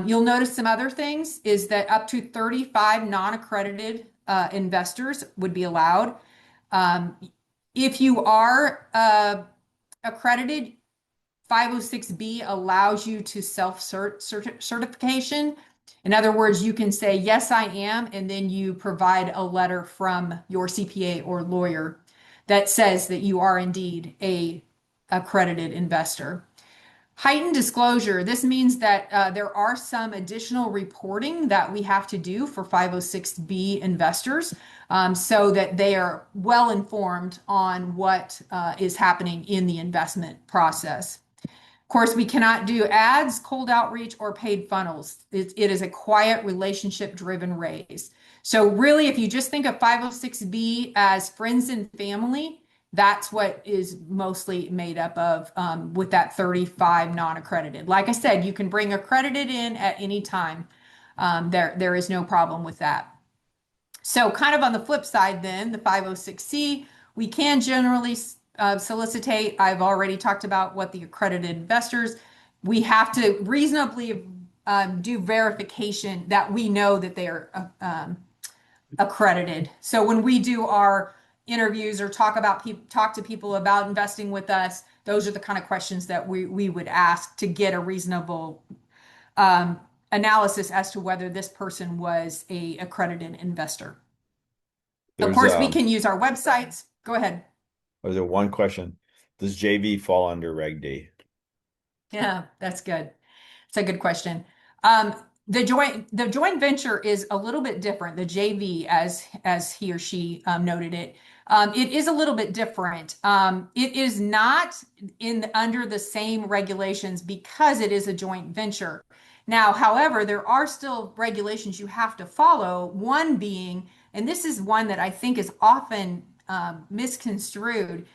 You'll notice some other things is that up to 35 non-accredited investors would be allowed. Um, if you are accredited, 506B allows you to self-certification. In other words, you can say, yes, I am, and then you provide a letter from your CPA or lawyer that says that you are indeed a accredited investor. Heightened disclosure. This means that there are some additional reporting that we have to do for 506B investors so that they are well informed on what is happening in the investment process. Of course, we cannot do ads, cold outreach, or paid funnels. It is a quiet relationship driven raise. So really, if you just think of 506B as friends and family, that's what is mostly made up of with that 35 non-accredited. Like I said, you can bring accredited in at any time. There is no problem with that. So kind of on the flip side then, the 506C, we can generally solicitate. I've already talked about what the accredited investors, we have to reasonably do verification that we know that they are accredited. So when we do our interviews or talk to people about investing with us, those are the kind of questions that we would ask to get a reasonable analysis as to whether this person was a accredited investor. Of There's course, we can use our websites. Go ahead. there's one question. Does JV fall under Reg D? Yeah, that's good. It's a good question. Um, the joint venture is a little bit different. The JV, as he or she noted it, it is a little bit different. It is not in under the same regulations because it is a joint venture. Now, however, there are still regulations you have to follow. One being, and this is one that I think is often misconstrued.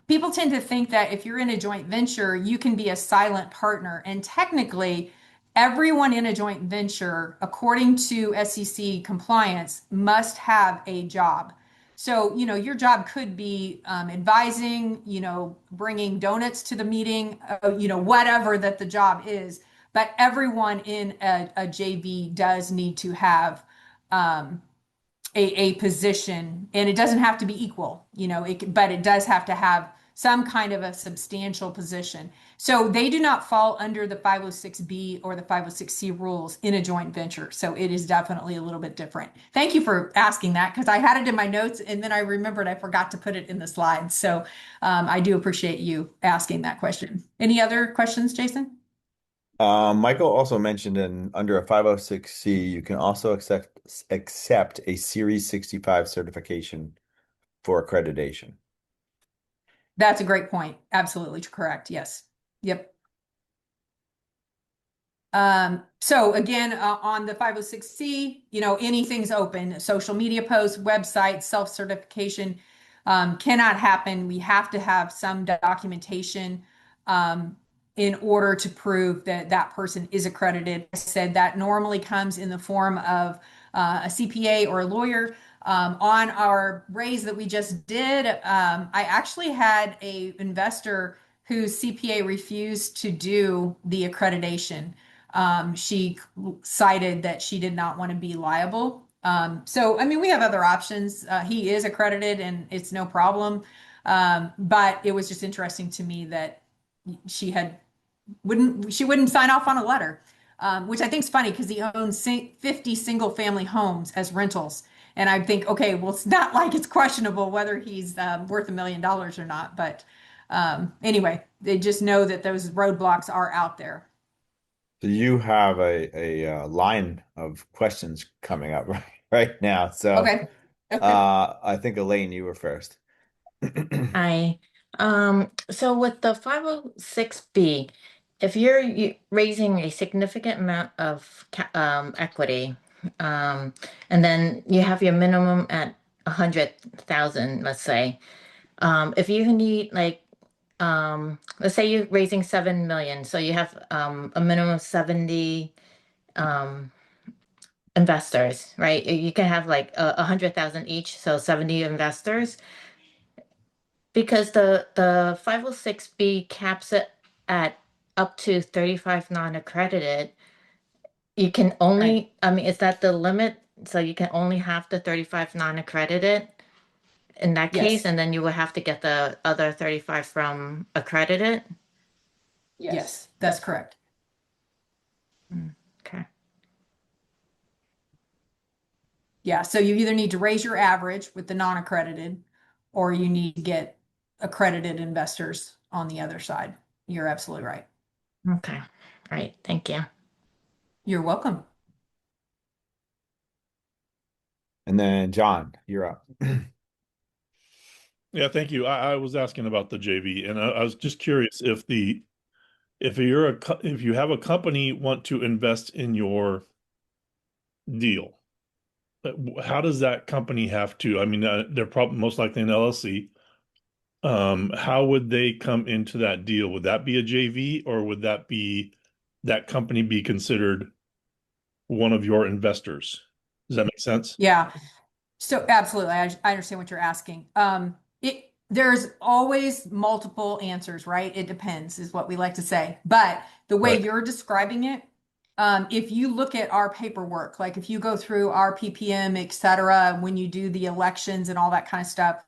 People tend to think that if you're in a joint venture, you can be a silent partner. And technically, everyone in a joint venture, according to SEC compliance, must have a job. So, your job could be advising, bringing donuts to the meeting, whatever that the job is. But everyone in a JV does need to have um, a position, and it doesn't have to be equal, but it does have to have some kind of a substantial position. So they do not fall under the 506B or the 506C rules in a joint venture. So it is definitely a little bit different. Thank you for asking that because I had it in my notes and then I remembered I forgot to put it in the slides. So I do appreciate you asking that question. Any other questions, Jason? Michael also mentioned under a 506C, you can also accept a Series 65 certification for accreditation. That's a great point. Absolutely correct. Yes. Yep. So again, on the 506C, anything's open. Social media posts, websites, self-certification cannot happen. We have to have some documentation in order to prove that that person is accredited. I said that normally comes in the form of a CPA or a lawyer. On our raise that we just did, I actually had a investor whose CPA refused to do the accreditation. She cited that she did not want to be liable. So, I mean, we have other options. He is accredited and it's no problem. But it was just interesting to me that she wouldn't sign off on a letter, which I think is funny because he owns 50 single family homes as rentals. And I think, okay, well, it's not like it's questionable whether he's worth $1 million or not. But anyway, they just know that those roadblocks are out there. So you have a line of questions coming up right now. So Okay. I think Elaine, you were first. Hi. So with the 506B, if you're raising a significant amount of equity, and then you have your minimum at 100,000, let's say, if you need like, let's say you're raising 7 million, so you have a minimum of 70 um, investors, right? You can have like 100,000 each, so 70 investors. Because the 506B caps it at up to 35 non-accredited, You can Right. only, I mean, is that the limit? So you can only have the 35 non-accredited in that case, Yes. and then you will have to get the other 35 from accredited? Yes, that's correct. Mm, okay. Yeah. So you either need to raise your average with the non-accredited, or you need to get accredited investors on the other side. You're absolutely right. Okay. Right. Thank you. You're welcome. And then John, you're up. Yeah, thank you. I was asking about the JV, and I was just curious if you have a company want to invest in your deal, how does that company have to? I mean, they're probably most likely an LLC. How would they come into that deal? Would that be a JV, or would that company be considered one of your investors? Does that make sense? Yeah. So absolutely, I understand what you're asking. There's always multiple answers, right? It depends, is what we like to say. But the way Right. you're describing it, if you look at our paperwork, like if you go through our PPM, et cetera, when you do the elections and all that kind of stuff,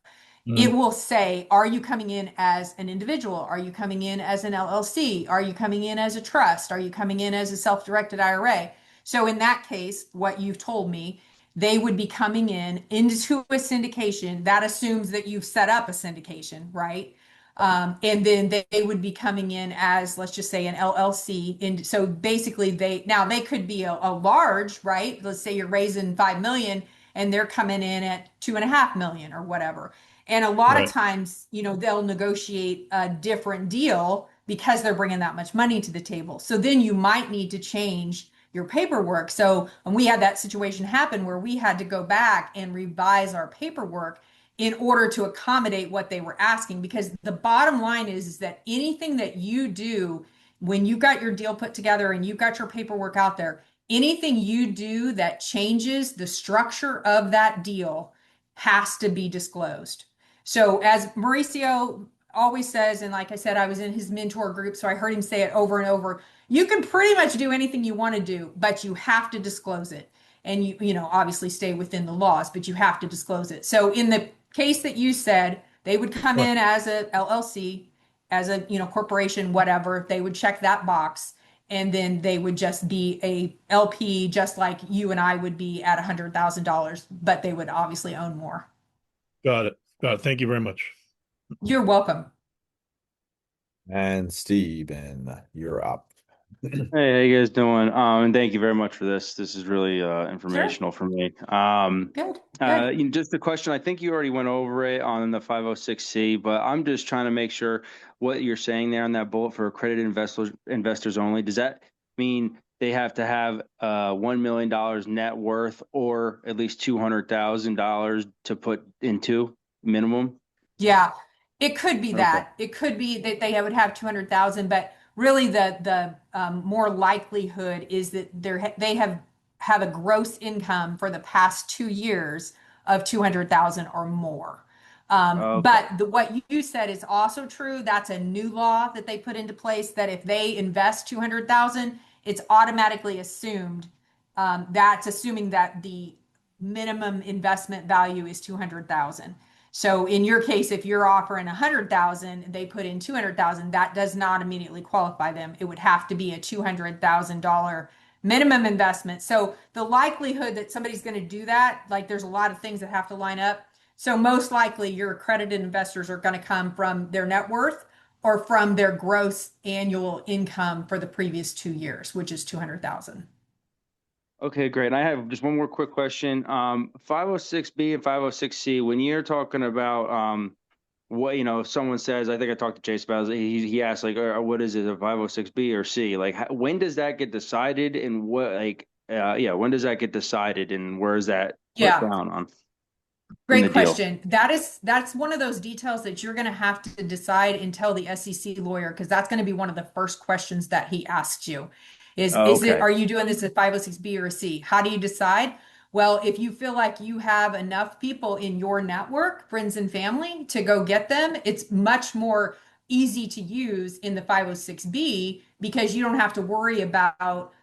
it Mhm. will say, are you coming in as an individual? Are you coming in as an LLC? Are you coming in as a trust? Are you coming in as a self-directed IRA? So in that case, what you've told me, they would be coming in into a syndication. That assumes that you've set up a syndication, right? And then they would be coming in as, let's just say, an LLC. And so basically, they could be a large, right? Let's say you're raising 5 million, and they're coming in at 2.5 million or whatever. And a lot of Right. times, they'll negotiate a different deal because they're bringing that much money to the table. So then you might need to change your paperwork. So, and we had that situation happen where we had to go back and revise our paperwork in order to accommodate what they were asking. Because the bottom line is that anything that you do when you got your deal put together and you got your paperwork out there, anything you do that changes the structure of that deal has to be disclosed. So, as Mauricio always says, and like I said, I was in his mentor group, so I heard him say it over and over. You can pretty much do anything you want to do, but you have to disclose it. And obviously stay within the laws, but you have to disclose it. So in the case that you said, they would come Right. in as a LLC, as a, corporation, whatever. They would check that box, and then they would just be a LP, just like you and I would be at $100,000, but they would obviously own more. Got it. Got it. Thank you very much. You're welcome. And Steven, you're up. Hey, how you guys doing? And thank you very much for this. This is really Sure. informational for me. Good. Good. Just a question. I think you already went over it on the 506C, but I'm just trying to make sure what you're saying there on that bullet for accredited investors only. Does that mean they have to have $1 million net worth or at least $200,000 to put into minimum? Yeah, it could be Okay. that. It could be that they would have 200,000, but really the more likelihood is that they have a gross income for the past 2 years of 200,000 or more. Okay. But what you said is also true. That's a new law that they put into place that if they invest 200,000, it's automatically assumed. That's assuming that the minimum investment value is 200,000. So in your case, if you're offering 100,000, they put in 200,000, that does not immediately qualify them. It would have to be a $200,000 minimum investment. So the likelihood that somebody's going to do that, like there's a lot of things that have to line up. So most likely your accredited investors are going to come from their net worth or from their gross annual income for the previous 2 years, which is 200,000. Okay, great. And I have just one more quick question. 506B and 506C, when you're talking about what, if someone says, I think I talked to Chase about it, he asked like, what is it, a 506B or C? Like, when does that get decided and what, like, yeah, when does that get decided and where is that put Yeah. down on in the Great deal? question. That's one of those details that you're going to have to decide and tell the SEC lawyer because that's going to be one of the first questions that he asks you. Okay. Are you doing this at 506B or a C? How do you decide? Well, if you feel like you have enough people in your network, friends and family, to go get them, it's much more easy to use in the 506B because you don't have to worry about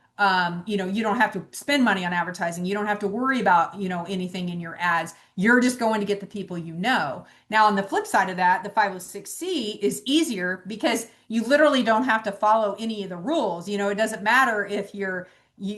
You know, you don't have to spend money on advertising. You don't have to worry about, you know, anything in your ads. You're just going to get the people you know. Now, on the flip side of that, the 506C is easier because you literally don't have to follow any of the rules. You know, it doesn't matter if you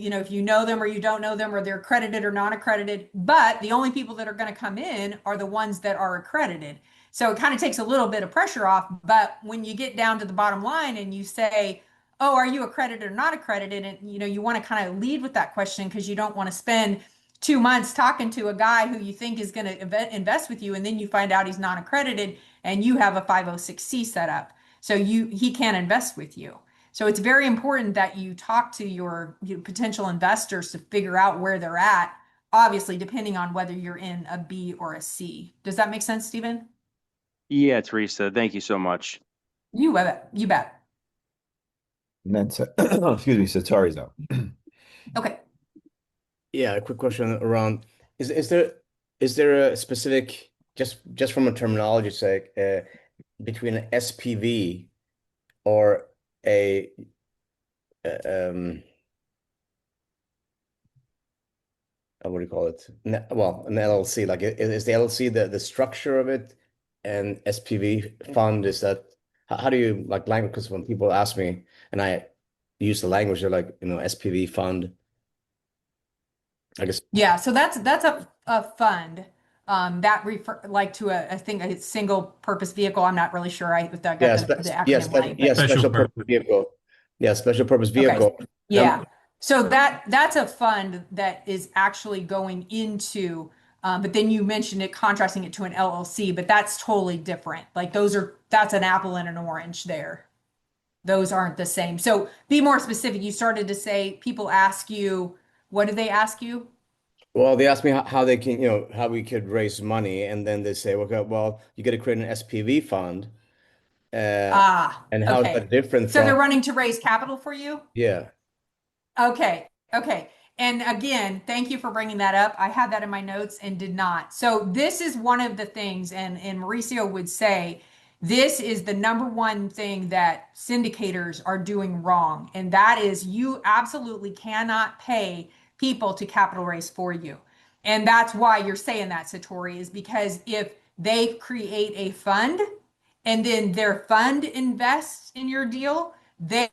know, if you know them or you don't know them, or they're accredited or non-accredited, but the only people that are going to come in are the ones that are accredited. So it kind of takes a little bit of pressure off. But when you get down to the bottom line and you say, oh, are you accredited or not accredited? And you know, you want to kind of lead with that question because you don't want to spend 2 months talking to a guy who you think is going to invest with you, and then you find out he's not accredited and you have a 506C set up. So he can't invest with you. So it's very important that you talk to your potential investors to figure out where they're at, obviously, depending on whether you're in a B or a C. Does that make sense, Stephen? Yeah, Teresa, thank you so much. You bet. You bet. And then, excuse me, Satari's out. Okay. Yeah, a quick question around is there a specific just from a terminology sake between an SPV or a what do you call it? Well, an LLC. Like, is the LLC the structure of it, and SPV fund is that? How do you like language? Because when people ask me and I use the language, they're like, you know, SPV fund. I guess. Yeah, so that's a fund that refer like to I think a single purpose vehicle. I'm not really sure if that got Yeah, the acronym right, but special purpose purpose. vehicle. Yeah, special purpose okay. vehicle. Yeah. So that's a fund that is actually going into, but then you mentioned it contrasting it to an LLC, but that's totally different. Like that's an apple and an orange there. Those aren't the same. So be more specific. You started to say people ask you, what did they ask you? Well, they asked me how they can, you know, how we could raise money, and then they say, okay, well, you got to create an SPV fund, uh, Ah, and how is okay. that different So from? they're running to raise capital for you? Yeah. Okay, okay. And again, thank you for bringing that up. I had that in my notes and did not. So this is one of the things, and Mauricio would say, this is the number one thing that syndicators are doing wrong. And that is you absolutely cannot pay people to capital raise for you. And that's why you're saying that, Satori, is because if they create a fund and then their fund invests in your deal, they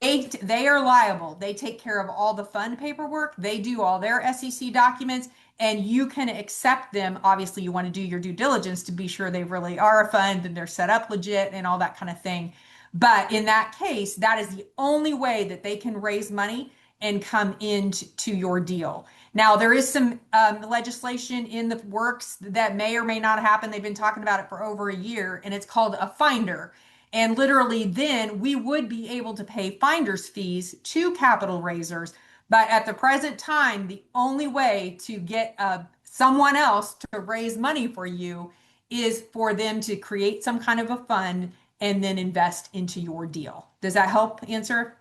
are liable. They take care of all the fund paperwork. They do all their SEC documents, and you can accept them. Obviously, you want to do your due diligence to be sure they really are a fund and they're set up legit and all that kind of thing. But in that case, that is the only way that they can raise money and come into your deal. Now, there is some legislation in the works that may or may not happen. They've been talking about it for over a year, and it's called a finder. And literally, then we would be able to pay finder's fees to capital raisers. But at the present time, the only way to get someone else to raise money for you is for them to create some kind of a fund and then invest into your deal. Does that help answer?